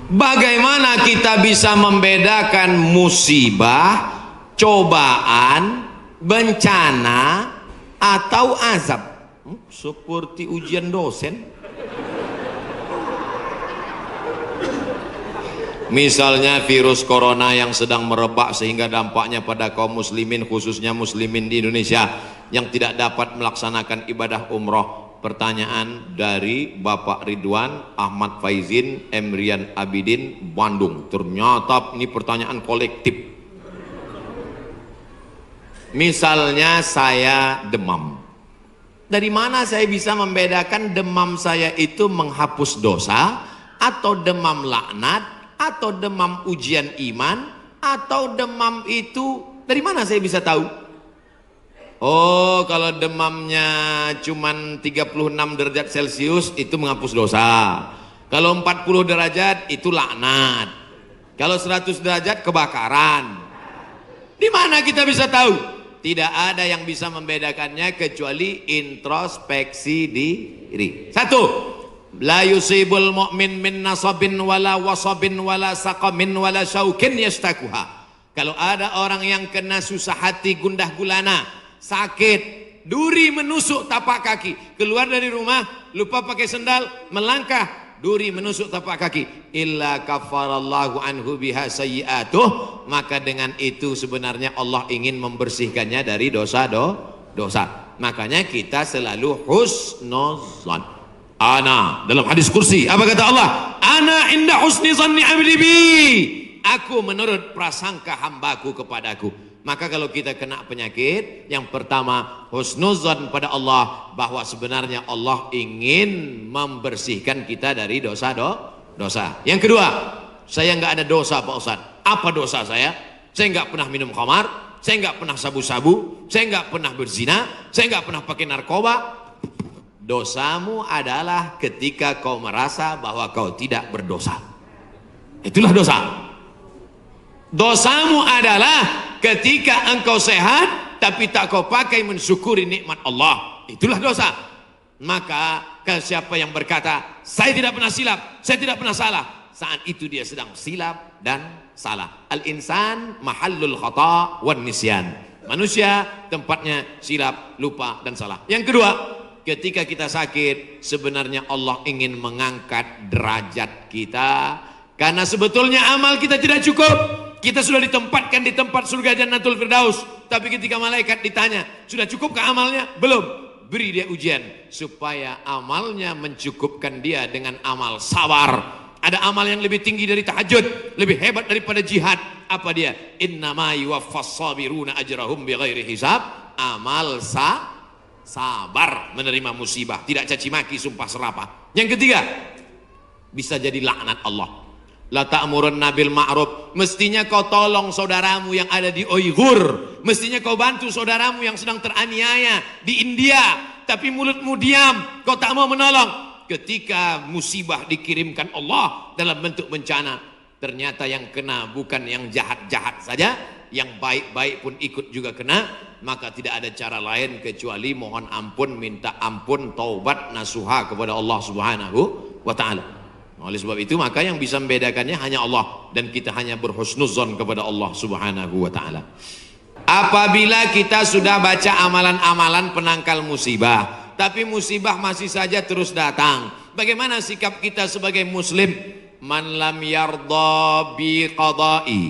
Bagaimana kita bisa membedakan musibah, cobaan, bencana, atau azab? Seperti ujian dosen. Misalnya virus corona yang sedang merebak sehingga dampaknya pada kaum muslimin, khususnya muslimin di Indonesia yang tidak dapat melaksanakan ibadah umroh. Pertanyaan dari Bapak Ridwan Ahmad Faizin Emrian Abidin, Bandung. Ternyata ini pertanyaan kolektif. Misalnya saya demam, dari mana saya bisa membedakan demam saya itu menghapus dosa, atau demam laknat, atau demam ujian iman, atau demam itu dari mana saya bisa tahu? Oh, kalau demamnya cuman 36 derajat Celcius itu menghapus dosa. Kalau 40 derajat itu laknat. Kalau 100 derajat kebakaran. Di mana kita bisa tahu? Tidak ada yang bisa membedakannya kecuali introspeksi diri. Satu, la yusibul mu'min min nasabin wala wasabin wala saqamin wala syaukin yastakuha. Kalau ada orang yang kena susah hati, gundah gulana, sakit, duri menusuk tapak kaki, keluar dari rumah lupa pakai sendal, melangkah, duri menusuk tapak kaki, illa kafarallahu anhu biha sayyi'atuh, maka dengan itu sebenarnya Allah ingin membersihkannya dari dosa. Makanya kita selalu husnuzan. Ana, dalam hadis kursi apa kata Allah? Ana inda husni zanni abdi bi, aku menurut prasangka hambaku kepadaku. Maka kalau kita kena penyakit, yang pertama husnuzan pada Allah, bahwa sebenarnya Allah ingin membersihkan kita dari dosa. Yang kedua, saya nggak ada dosa Pak Ustadz. Apa dosa saya? Saya nggak pernah minum khamar, saya nggak pernah sabu-sabu, saya nggak pernah berzina, saya nggak pernah pakai narkoba. Dosamu adalah ketika kau merasa bahwa kau tidak berdosa. Itulah dosa. Dosamu adalah ketika engkau sehat tapi tak kau pakai mensyukuri nikmat Allah. Itulah dosa. Maka siapa yang berkata saya tidak pernah silap, saya tidak pernah salah, saat itu dia sedang silap dan salah. Al-insan mahallul khata' wan nisyan. Manusia tempatnya silap, lupa dan salah. Yang kedua, ketika kita sakit, sebenarnya Allah ingin mengangkat derajat kita, karena sebetulnya amal kita tidak cukup. Kita sudah ditempatkan di tempat surga Jannatul Firdaus, tapi ketika malaikat ditanya, sudah cukupkah amalnya? Belum. Beri dia ujian supaya amalnya mencukupkan dia dengan amal sabar. Ada amal yang lebih tinggi dari tahajud, lebih hebat daripada jihad. Apa dia? Innama yuwaffas sabiruna ajrahum bighairi hisab. Amal sabar, menerima musibah, tidak caci maki, sumpah serapah. Yang ketiga, bisa jadi laknat Allah. La ta'murunna bil ma'ruf, mestinya kau tolong saudaramu yang ada di Uighur, mestinya kau bantu saudaramu yang sedang teraniaya di India, tapi mulutmu diam, kau tak mau menolong. Ketika musibah dikirimkan Allah dalam bentuk bencana, ternyata yang kena bukan yang jahat-jahat saja, yang baik-baik pun ikut juga kena. Maka tidak ada cara lain kecuali mohon ampun, minta ampun, taubat nasuha kepada Allah Subhanahu wa ta'ala. Oleh sebab itu maka yang bisa membedakannya hanya Allah, dan kita hanya berhusnuzon kepada Allah Subhanahu wa ta'ala. Apabila kita sudah baca amalan-amalan penangkal musibah, tapi musibah masih saja terus datang, bagaimana sikap kita sebagai muslim? Man lam yardha bi qada'i,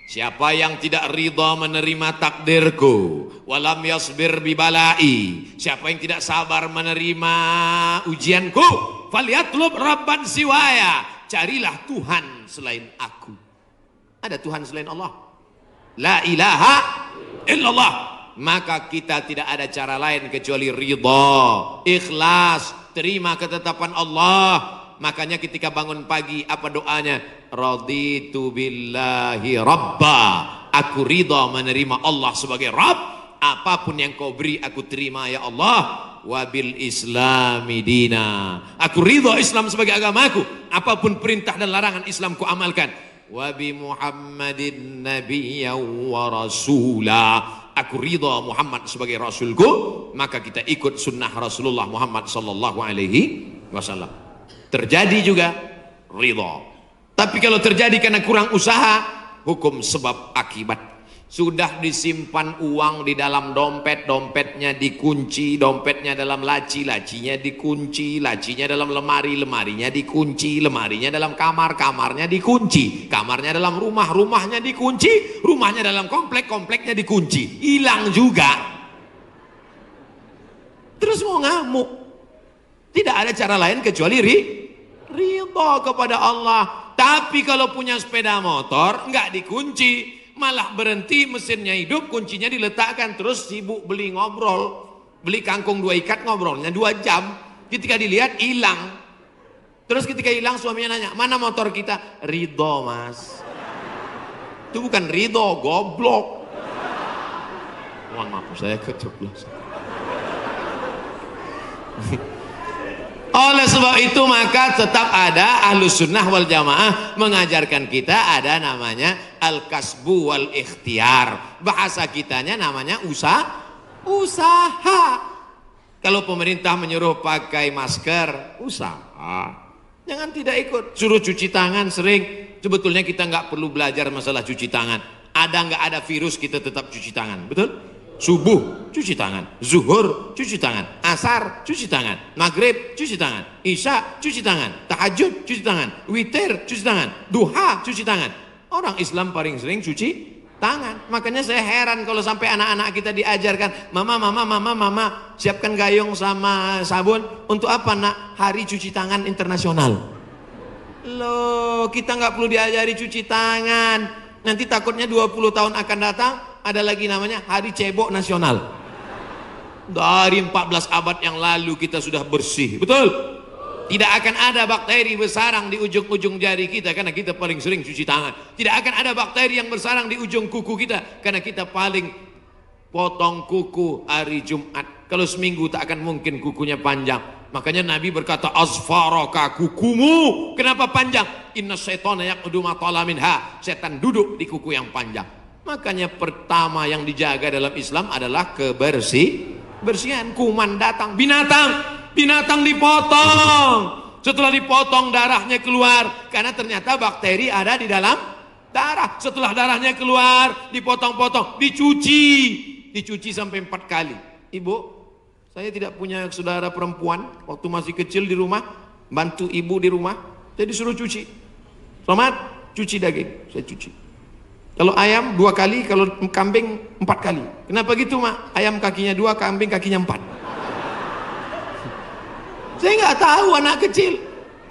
siapa yang tidak ridha menerima takdirku, walam yasbir bi balai, siapa yang tidak sabar menerima ujianku, falyatlub rabban siwaya, carilah Tuhan selain aku. Ada Tuhan selain Allah? La ilaha illallah. Maka kita tidak ada cara lain kecuali ridha, ikhlas, terima ketetapan Allah. Makanya ketika bangun pagi apa doanya? Raditu billahi rabba, aku ridha menerima Allah sebagai Rabb. Apapun yang kau beri aku terima ya Allah. Wabil islami dina, aku ridha Islam sebagai agamaku. Apapun perintah dan larangan Islam ku amalkan. Wabi Muhammadin nabiyya wa rasula, aku ridha Muhammad sebagai rasulku. Maka kita ikut sunnah Rasulullah Muhammad sallallahu alaihi wasallam. Terjadi juga ridha. Tapi kalau terjadi karena kurang usaha, hukum sebab akibat. Sudah disimpan uang di dalam dompet, dompetnya dikunci, dompetnya dalam laci, lacinya dikunci, lacinya dalam lemari, lemarinya dikunci, lemarinya dalam kamar, kamarnya dikunci, kamarnya dalam rumah, rumahnya dikunci, rumahnya dalam komplek, kompleknya dikunci, hilang juga. Terus mau ngamuk. Tidak ada cara lain kecuali ridha kepada Allah. Tapi kalau punya sepeda motor nggak dikunci, malah berhenti, mesinnya hidup, kuncinya diletakkan, terus sibuk beli ngobrol, beli kangkung 2 ikat, ngobrolnya 2 jam. Ketika dilihat hilang. Terus ketika hilang suaminya nanya, mana motor kita? Ridho mas. Itu bukan ridho, goblok. Mohon maaf saya keceplosan. Oleh sebab itu maka tetap ada Ahlus Sunnah wal Jamaah mengajarkan kita ada namanya al-kasbu wal ikhtiar. Bahasa kitanya namanya usaha. Kalau pemerintah menyuruh pakai masker, usaha. Jangan tidak ikut. Suruh cuci tangan sering. Sebetulnya kita nggak perlu belajar masalah cuci tangan. Ada nggak ada virus kita tetap cuci tangan, betul? Subuh cuci tangan, zuhur cuci tangan, asar cuci tangan, maghrib cuci tangan, isya cuci tangan, tahajud cuci tangan, witir cuci tangan, duha cuci tangan. Orang Islam paling sering cuci tangan. Makanya saya heran kalau sampai anak-anak kita diajarkan, mama siapkan gayung sama sabun. Untuk apa nak? Hari cuci tangan internasional. Loh, kita nggak perlu diajari cuci tangan. Nanti takutnya 20 tahun akan datang ada lagi namanya Hari Cebok Nasional. Dari 14 abad yang lalu kita sudah bersih, betul? Tidak akan ada bakteri bersarang di ujung-ujung jari kita karena kita paling sering cuci tangan. Tidak akan ada bakteri yang bersarang di ujung kuku kita karena kita paling potong kuku hari Jumat. Kalau seminggu tak akan mungkin kukunya panjang. Makanya Nabi berkata, asfaraka, kukumu kenapa panjang? Inna syaitana yaqudu ma tala minha. Setan duduk di kuku yang panjang. Makanya pertama yang dijaga dalam Islam adalah kebersihan. Kuman datang, binatang dipotong. Setelah dipotong darahnya keluar karena ternyata bakteri ada di dalam darah. Setelah darahnya keluar, dipotong-potong, dicuci sampai 4 kali. Ibu, saya tidak punya saudara perempuan. Waktu masih kecil di rumah, bantu ibu di rumah, saya disuruh cuci. Selamat, cuci daging, saya cuci. Kalau ayam 2 kali, kalau kambing 4 kali. Kenapa gitu mak? Ayam kakinya 2, kambing kakinya 4. Saya nggak tahu anak kecil.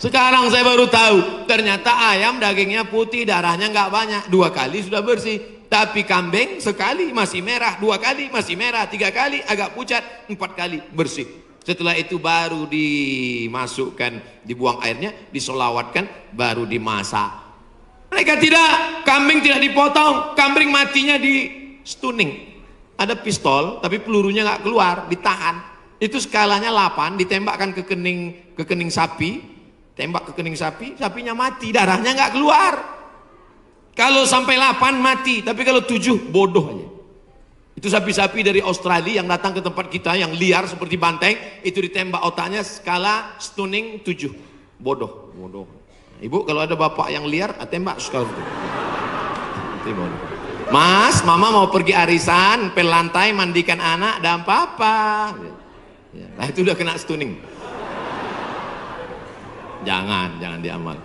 Sekarang saya baru tahu. Ternyata ayam dagingnya putih, darahnya nggak banyak. 2 kali sudah bersih. Tapi kambing sekali masih merah, 2 kali masih merah, 3 kali agak pucat, 4 kali bersih. Setelah itu baru dimasukkan, dibuang airnya, disolawatkan, baru dimasak. Mereka tidak, kambing tidak dipotong, kambing matinya di stunning. Ada pistol, tapi pelurunya nggak keluar, ditahan. Itu skalanya 8, ditembakkan ke kening sapi, tembak ke kening sapi, sapinya mati, darahnya nggak keluar. Kalau sampai 8 mati, tapi kalau 7 bodoh aja. Itu sapi-sapi dari Australia yang datang ke tempat kita yang liar seperti banteng, itu ditembak otaknya skala stunning 7. Bodoh. Ibu kalau ada bapak yang liar, tembak skala itu. Mas, mama mau pergi arisan, pel lantai, mandikan anak, dan papa. Nah itu udah kena stunning. Jangan diamal.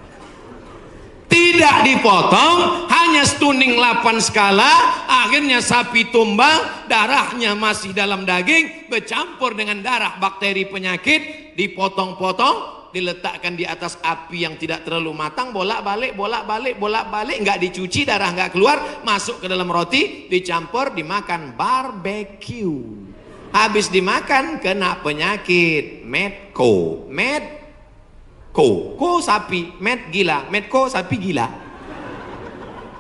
Tidak dipotong, hanya stunning 8 skala, akhirnya sapi tumbang, darahnya masih dalam daging, bercampur dengan darah bakteri penyakit, dipotong-potong, diletakkan di atas api yang tidak terlalu matang, bolak-balik, nggak dicuci, darah nggak keluar, masuk ke dalam roti, dicampur, dimakan, barbecue. Habis dimakan, kena penyakit, Medco. Ko sapi, med gila, medco sapi gila.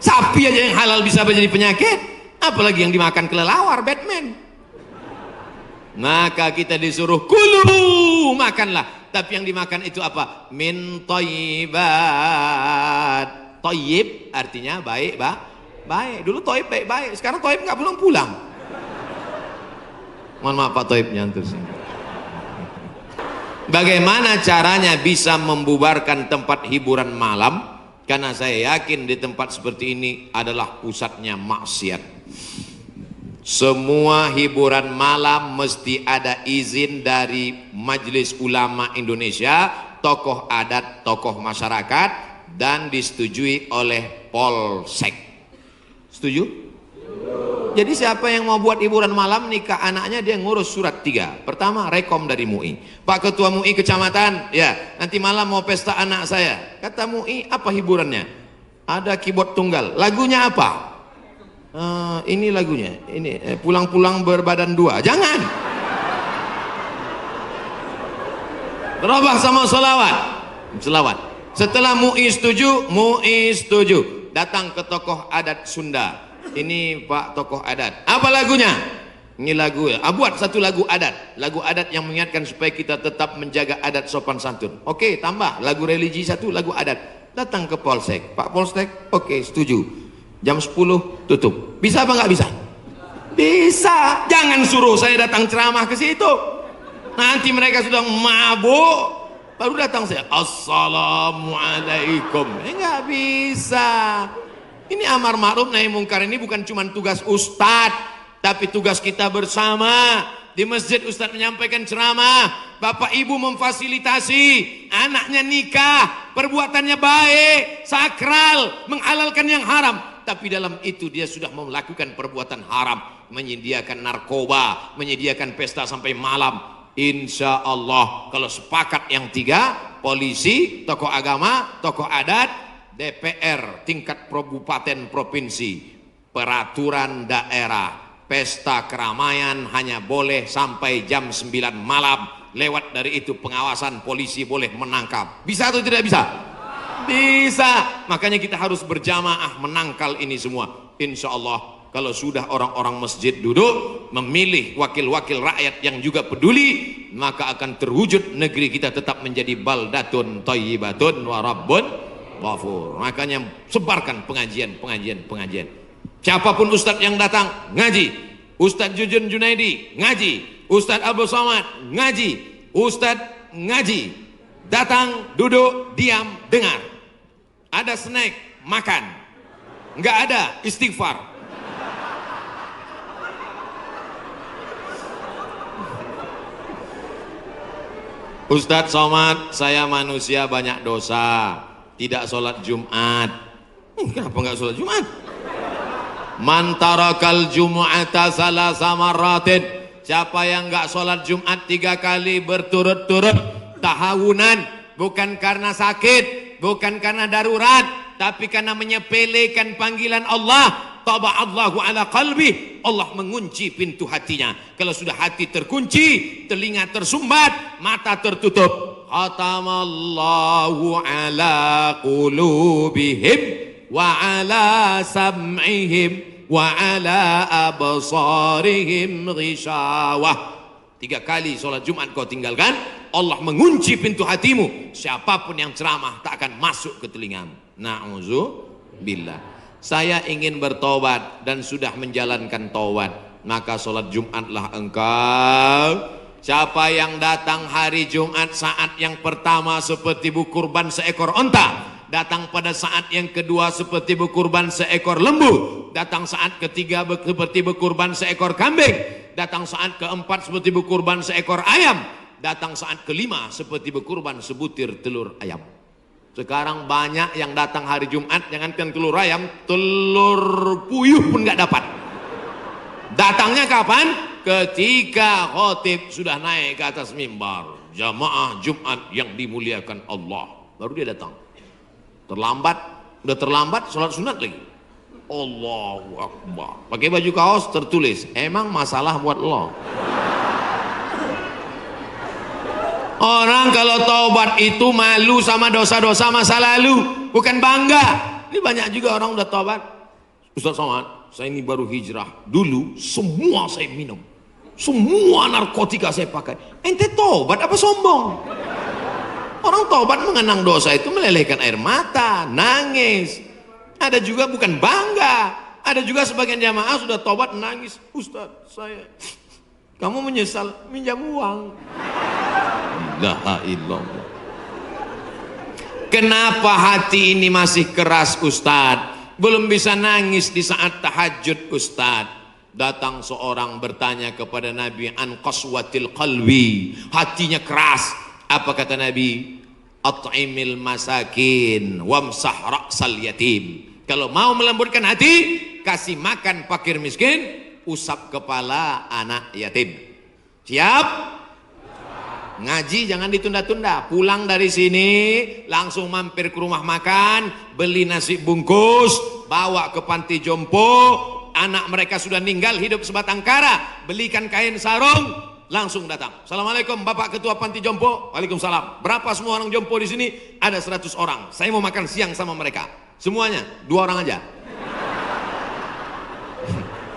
Sapi aja yang halal bisa menjadi penyakit, apalagi yang dimakan kelelawar, Batman. Maka kita disuruh kulu, makanlah. Tapi yang dimakan itu apa? Min thayyibat. Thayyib artinya baik, baik. Dulu thayyib baik, sekarang thayyib nggak pulang. Mohon maaf Pak Thayyib nyantur sini. Bagaimana caranya bisa membubarkan tempat hiburan malam? Karena saya yakin di tempat seperti ini adalah pusatnya maksiat. Semua hiburan malam mesti ada izin dari Majelis Ulama Indonesia, tokoh adat, tokoh masyarakat, dan disetujui oleh Polsek. Setuju? Jadi siapa yang mau buat hiburan malam nikah anaknya, dia ngurus surat 3. Pertama, rekom dari MUI. Pak Ketua MUI Kecamatan, ya nanti malam mau pesta anak saya. Kata MUI, apa hiburannya? Ada keyboard tunggal. Lagunya apa? Ini lagunya. Ini pulang-pulang berbadan 2. Jangan. Terobah sama selawat. Selawat. Setelah MUI setuju, datang ke tokoh adat Sunda. Ini Pak tokoh adat, apa lagunya? Ini lagu ya, buat satu lagu adat yang mengingatkan supaya kita tetap menjaga adat sopan santun. Oke, tambah lagu religi satu, lagu adat. Datang ke Polsek, Pak Polsek, oke setuju, jam 10 tutup. Bisa apa nggak bisa? Bisa. Jangan suruh saya datang ceramah ke situ, nanti mereka sudah mabuk baru datang saya, assalamualaikum. Nggak bisa. Ini amar ma'ruf nahi mungkar ini bukan cuma tugas ustadz, tapi tugas kita bersama. Di masjid ustadz menyampaikan ceramah, bapak ibu memfasilitasi, anaknya nikah, perbuatannya baik, sakral, menghalalkan yang haram. Tapi dalam itu dia sudah melakukan perbuatan haram, menyediakan narkoba, menyediakan pesta sampai malam. Insya Allah kalau sepakat yang 3, polisi, tokoh agama, tokoh adat, DPR tingkat kabupaten provinsi, peraturan daerah, pesta keramaian hanya boleh sampai jam 9 malam. Lewat dari itu pengawasan polisi boleh menangkap. Bisa atau tidak bisa? Bisa. Makanya kita harus berjamaah menangkal ini semua. Insya Allah kalau sudah orang-orang masjid duduk memilih wakil-wakil rakyat yang juga peduli, maka akan terwujud negeri kita tetap menjadi baldatun thayyibatun wa rabbun ghafur. Makanya sebarkan pengajian. Siapapun ustadz yang datang ngaji, Ustadz Jujun Junaidi ngaji, Ustadz Abdul Somad ngaji, Ustadz ngaji, datang duduk diam dengar. Ada snack makan, nggak ada istighfar. Ustadz Somad, saya manusia banyak dosa, tidak sholat Jumat. Kenapa nggak sholat Jumat? Man tarakal jumu'ata salasa marratin, siapa yang nggak sholat Jumat 3 kali berturut-turut tahawunan, bukan karena sakit, bukan karena darurat, tapi karena menyepelekan panggilan Allah, taba'allahu ala qalbi, Allah mengunci pintu hatinya. Kalau sudah hati terkunci, telinga tersumbat, mata tertutup, khatamallahu ala qulubihim wa ala sam'ihim wa ala absarihim ghishawah. 3 kali sholat Jumat kau tinggalkan, Allah mengunci pintu hatimu. Siapapun yang ceramah tak akan masuk ke telingamu. Na'udzubillah. Saya ingin bertobat dan sudah menjalankan taubat, maka sholat Jumatlah engkau. Siapa yang datang hari Jumat saat yang pertama seperti berkurban seekor onta, datang pada saat yang kedua seperti berkurban seekor lembu, datang saat ketiga seperti berkurban seekor kambing, datang saat keempat seperti berkurban seekor ayam, datang saat kelima seperti berkurban sebutir telur ayam. Sekarang banyak yang datang hari Jumat, jangankan telur ayam, telur puyuh pun nggak dapat. Datangnya kapan? Ketika khotib sudah naik ke atas mimbar, jamaah Jumat yang dimuliakan Allah, baru dia datang. Terlambat, udah terlambat sholat sunat lagi. Allahu Akbar. Pakai baju kaos tertulis, emang masalah buat lo. Orang kalau taubat itu malu sama dosa-dosa masa lalu, bukan bangga. Ini banyak juga orang udah taubat. Ustaz Somad, saya ini baru hijrah. Dulu semua saya minum, semua narkotika saya pakai. Ente taubat apa sombong? Orang taubat mengenang dosa itu melelehkan air mata, nangis. Ada juga bukan bangga. Ada juga sebagian jamaah sudah taubat nangis. Ustaz, saya, kamu menyesal minjam uang. La ilaha illallah. Kenapa hati ini masih keras Ustadz? Belum bisa nangis di saat tahajud Ustadz. Datang seorang bertanya kepada Nabi, an qaswatil qalbi, hatinya keras. Apa kata Nabi? At'imil masakin wamsah ra'sal yatim. Kalau mau melembutkan hati, kasih makan fakir miskin, usap kepala anak yatim. Siap? Ngaji jangan ditunda-tunda. Pulang dari sini langsung mampir ke rumah makan, beli nasi bungkus, bawa ke panti jompo. Anak mereka sudah meninggal, hidup sebatang kara, belikan kain sarung, langsung datang. Assalamualaikum Bapak Ketua Panti Jompo. Waalaikumsalam. Berapa semua orang jompo di sini? Ada 100 orang. Saya mau makan siang sama mereka. Semuanya 2 orang aja.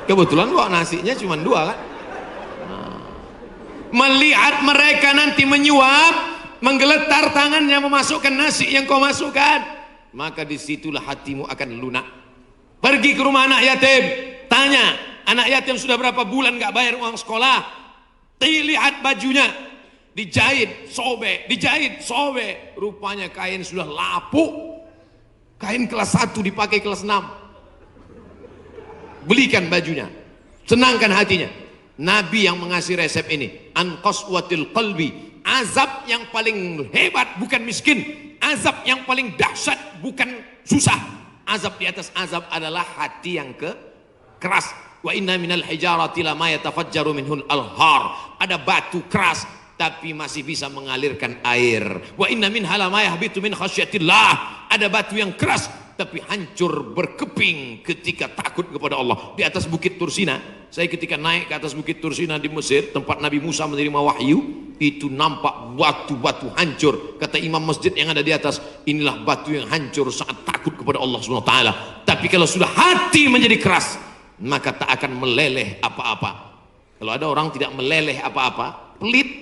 Kebetulan kok nasinya cuma 2 kan. Melihat mereka nanti menyuap, menggeletar tangannya memasukkan nasi yang kau masukkan, maka disitulah hatimu akan lunak. Pergi ke rumah anak yatim, tanya, anak yatim sudah berapa bulan gak bayar uang sekolah? Lihat bajunya, dijahit, sobek, dijahit, sobek. Rupanya kain sudah lapuk. Kain kelas 1 dipakai kelas 6. Belikan bajunya, senangkan hatinya. Nabi yang mengasih resep ini, an qaswatil qalbi. Azab yang paling hebat bukan miskin, azab yang paling dahsyat bukan susah. Azab di atas azab adalah hati yang keras. Wa inna minal hijarati lama yatafajjaru minhul alhar. Ada batu keras tapi masih bisa mengalirkan air. Wa inna minha lama yahbitu min khasyatillah. Ada batu yang keras tapi hancur berkeping ketika takut kepada Allah. Di atas bukit Tursina, saya ketika naik ke atas bukit Tursina di Mesir, tempat Nabi Musa menerima wahyu, itu nampak batu-batu hancur. Kata imam masjid yang ada di atas, inilah batu yang hancur saat takut kepada Allah SWT. Tapi kalau sudah hati menjadi keras, maka tak akan meleleh apa-apa. Kalau ada orang tidak meleleh apa-apa, pelit,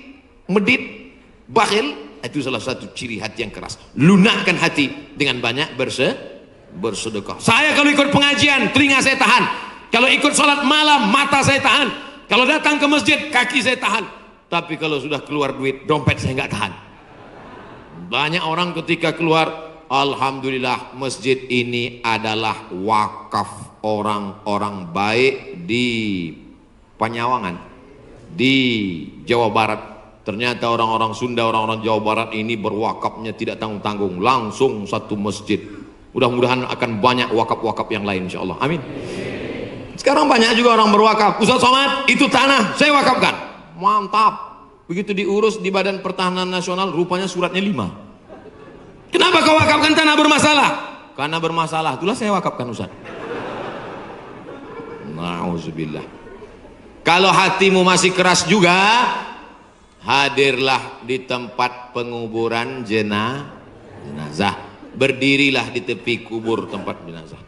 medit, bakhil, itu salah satu ciri hati yang keras. Lunakkan hati dengan banyak bersedekah. Saya kalau ikut pengajian, telinga saya tahan. Kalau ikut sholat malam, mata saya tahan. Kalau datang ke masjid, kaki saya tahan. Tapi kalau sudah keluar duit, dompet saya nggak tahan. Banyak orang ketika keluar, alhamdulillah masjid ini adalah wakaf orang-orang baik di Panyawangan, di Jawa Barat. Ternyata orang-orang Sunda, orang-orang Jawa Barat ini berwakafnya tidak tanggung-tanggung, langsung satu masjid. Mudah-mudahan akan banyak wakaf-wakaf yang lain insyaallah. Amin. Sekarang banyak juga orang berwakaf. Ustaz Somad, itu tanah saya wakafkan. Mantap. Begitu diurus di Badan Pertahanan Nasional, rupanya suratnya 5. Kenapa kau wakafkan tanah bermasalah? Karena bermasalah, itulah saya wakafkan Ustaz. Nauzubillah. Kalau hatimu masih keras juga, hadirlah di tempat penguburan jenazah. Berdirilah di tepi kubur tempat jenazah.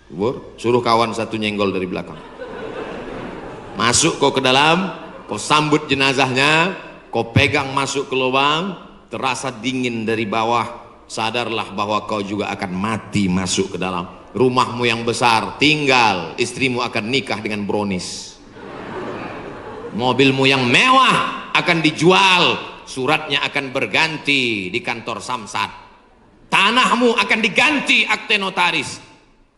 Kubur, suruh kawan satu nyenggol dari belakang. Masuk kau ke dalam, kau sambut jenazahnya, kau pegang masuk ke lubang, terasa dingin dari bawah. Sadarlah bahwa kau juga akan mati masuk ke dalam. Rumahmu yang besar tinggal, istrimu akan nikah dengan brownies. Mobilmu yang mewah akan dijual, suratnya akan berganti di kantor Samsat. Tanahmu akan diganti akte notaris.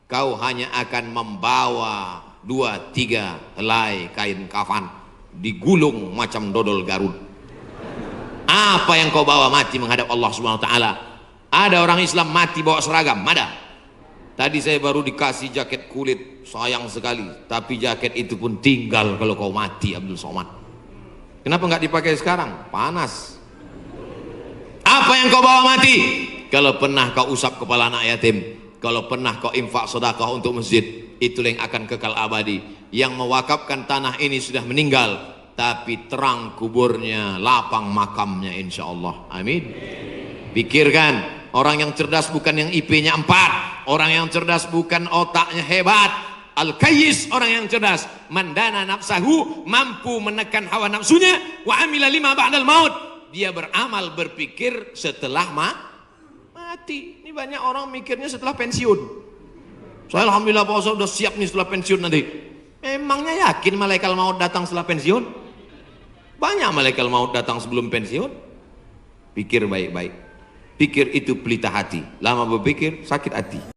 Kau hanya akan membawa 2-3 helai kain kafan, digulung macam dodol Garut. Apa yang kau bawa mati menghadap Allah SWT? Ada orang Islam mati bawa seragam? Ada. Tadi saya baru dikasih jaket kulit, sayang sekali. Tapi jaket itu pun tinggal kalau kau mati, Abdul Somad. Kenapa nggak dipakai sekarang? Panas. Apa yang kau bawa mati? Kalau pernah kau usap kepala anak yatim, kalau pernah kau infak sedekah untuk masjid, itulah yang akan kekal abadi. Yang mewakafkan tanah ini sudah meninggal, tapi terang kuburnya, lapang makamnya insyaallah. Amin. Pikirkan, orang yang cerdas bukan yang IP-nya 4, orang yang cerdas bukan otaknya hebat. Al-Kayyis, orang yang cerdas, mandana nafsahu, mampu menekan hawa nafsunya, wa amila lima ba'dal maut, dia beramal berpikir setelah mati. Ini banyak orang mikirnya setelah pensiun. Saya alhamdulillah Pak Ustaz udah siap nih setelah pensiun nanti. Memangnya yakin malaikat maut datang setelah pensiun? Banyak malaikat maut datang sebelum pensiun. Pikir baik-baik. Pikir itu pelita hati. Lama berpikir, sakit hati.